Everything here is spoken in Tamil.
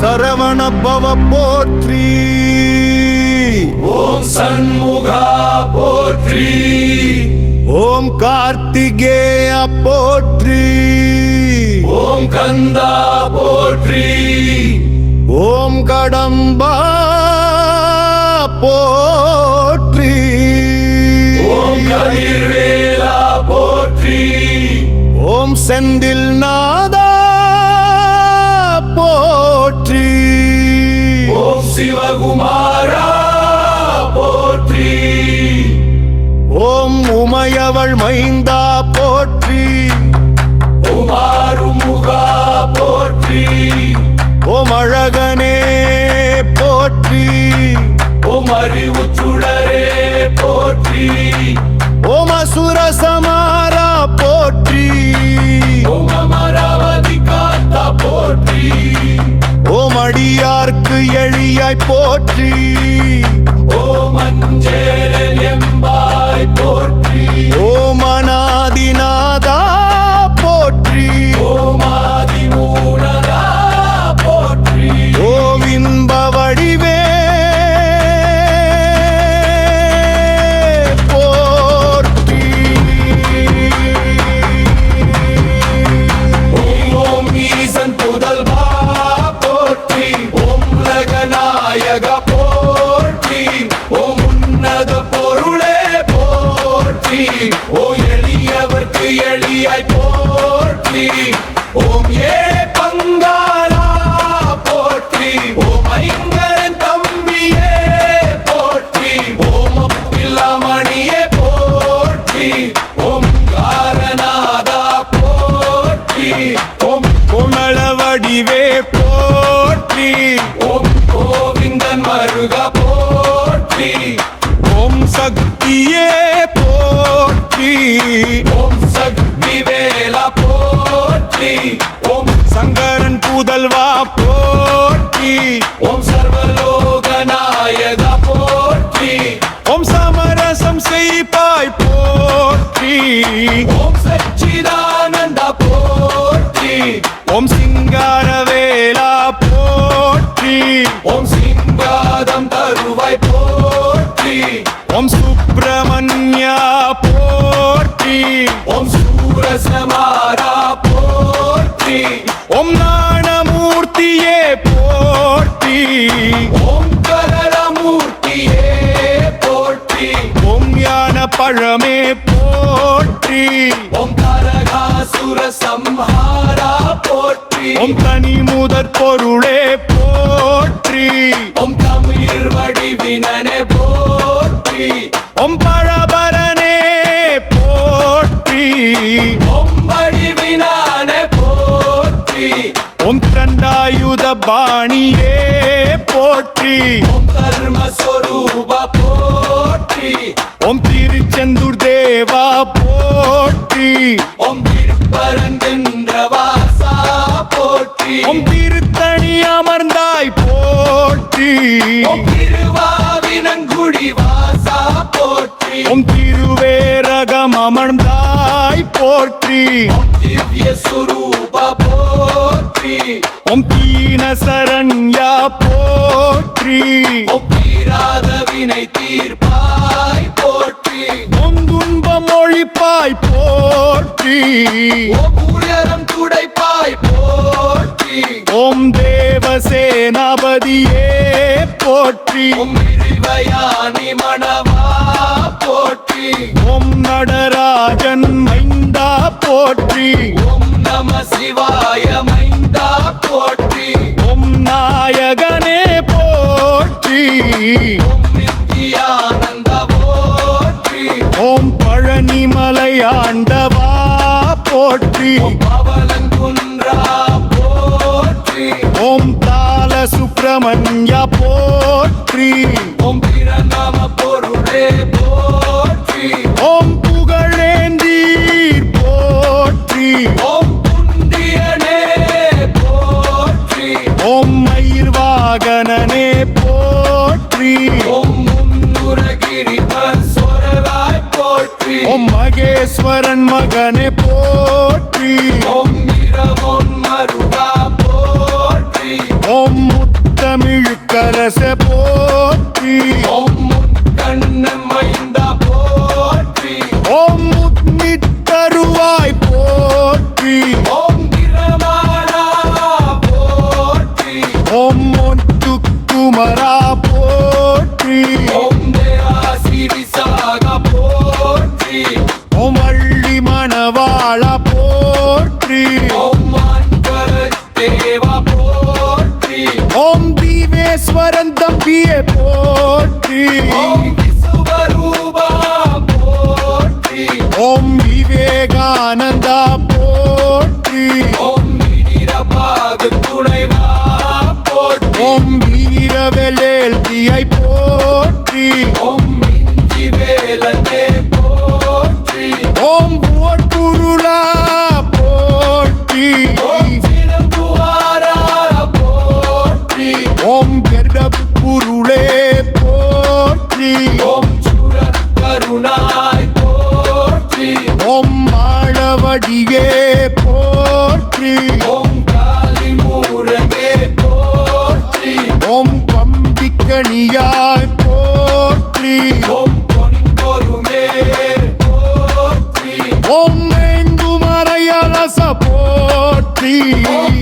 சரவண பவ போற்றி. ஓம் சண்முகா போற்றி. ஓம் கார்த்திகேய போற்றி. ஓம் கந்தா போற்றி. ஓம் கடம்பா போற்றி. ஓம் கதிர்வேலா போற்றி. ஓம் செந்தில் நாதா போற்றி. ஓம் சிவகுமாரா போற்றி. ஓம் உமையவள் மைந்தா போற்றி. ஓம் ஆறுமுகா போற்றி. ஓம் அழகனே போற்றி. ஓம் அறிவு சுடரே போற்றி. ஓம் அசுர சமாரா போற்றி. ஓம் அமராவதி காத்தா போற்றி. ஓம் அடியார்க்கு எளியாய் போற்றி. ஓம் அஞ்சேல் எம்பாய் போற்றி. ஓம் அநாதிநாதா போற்றி. ஓம் ஆதிமூலதா போற்றி. ஓம் இன்ப வடிவே போற்றி. ஓம் ஈசன் புதல்வா போற்றி. ஓம் உலகநாயக போற்றி. ஓம் உன்னத பொருளே போற்றி. ஓ எளியவர்க்கு எளியாய் போற்றி. ஓம் ஏ பங்காளா போற்றி. ஓம் ஐங்கரன் தம்பியே போற்றி. ஓம் அப்பில்லமணியே போற்றி. ஓம் காரநாதா போற்றி. ஓம் குமள வடிவே போற்றி. ஓம் கோவிந்தன் மருகா போற்றி. ஓம் சக்தியே போற்றி. ஓம் சக்தி வேலா போற்றி. ஓம் சங்கரன் புதல்வா போற்றி. ஓம் சர்வலோக நாயகா போற்றி. ஓம் சமரசம் செய்பாய் போற்றி. ஓம் சச்சிதானந்தா போற்றி. ஓம் சிங்காரவேலா போற்றி. ஓம் சிங்காதம் தருவாய் போற்றி. ஓம் சுப்பிரமணியா போற்றி. ஓம் சூரசமாரா போற்றி. ஓம் ஞானமூர்த்தியே போற்றி. ஓம் கரளமூர்த்தியே போற்றி. ஓம் ஞான பழமே போற்றி. ஓம் கரகாசுர சம்ஹாரா போற்றி. ஓம் தனி முதற் பொருளே போற்றி. ஓம் தமிழ் வடிவினனே போற்றி. ஓம் பழபரனே போற்றி. ஓம் வடிவினானே போற்றி. ஓம் தண்டாயுத பாணியே போற்றி. ஓம் தர்மஸ்வரூப போற்றி. ஓம் திருச்செந்தூர் தேவா போற்றி. ஓம் திருப்பரங்கென்ற வாசா போற்றி. ஓம் திருத்தணி அமர்ந்தாய் போற்றி. ஓம் திருவாவினங்குடி வாசா போற்றி. ஓம் திருவேரகம் அமர்ந்தாய் போற்றி. ஓம் திவ்ய சுரூப போற்றி. ஓம் தீன சரண்யா போற்றி. ஓம் தீராத வினை தீர்ப்பாய் போற்றி. ஓம் துன்பம் ஒழிப்பாய் போற்றி. ஓம் உயரம் துடைப்பாய் போற்றி. ஓம் தேவசேனாபதியே போற்றி. ஓம் இறைவயானி மணவா போற்றி. ஓம் நடராஜன் மைந்தா போற்றி. ஓம் நம சிவாய மைந்தா போற்றி. ஓம் நாயகனே போற்றி. ஓம் நித்யானந்த போற்றி. ஓம் பழனிமலை ஆண்டவா போற்றி. ஓம் பவளங்குன்றா போற்றி. ஓம் தால சுப்பிரமணியா போற்றி. ஓம் பிரணாம பொருளே போற்றி. ஓம் புகழேந்தீர் போற்றி. ஓம் புண்டியனே போற்றி. ஓம் மயிர் வாகனனே போற்றி. ஓம் முன்னுரகிரி சொரவாய் போற்றி. ஓம் மகேஸ்வரன் மகனே போற்றி. ஓம் இரவொன் மருகா போற்றி. ஓம் முத்தரச போற்றி ஓம் முக்கண்ண மைந்தா போற்றி ஓம் முன்னித்தருவாய் போற்றி ஓம் பிரமாணா போற்றி ஓம் முத்துக்குமரா போற்றி ஓம் தேவாசி விசாகா போற்றி ஓம் வள்ளி மணவாள போற்றி ஓம் மான்கர தேவா போற்றி ஓம் தீவேஸ்வரன் தம்பியே போற்றி ஓம் விசுவரூபா போற்றி ஓம் விவேகானந்தா போற்றி ஓம் வீரபாகு துணைவா போற்றி ஓம் வீரவேலேல்தியை போற்றி ஓம் மிஞ்சி வேலனே போற்றி ஓம் போற்றுருளா போற்றி ஓம் சிறம்புவாரா போற்றி ஓம் கருடப்புருளே போற்றி ஓம் சுரர் கருணாய் போற்றி ஓம் மாளவடியே போற்றி ஓம் காளி மூரமே போற்றி ஓம் பம்பிக்கணியாய் போற்றி ஓம் பொன்பொருமே போற்றி ஓம் எங்குமறையரச போற்றி ஓம்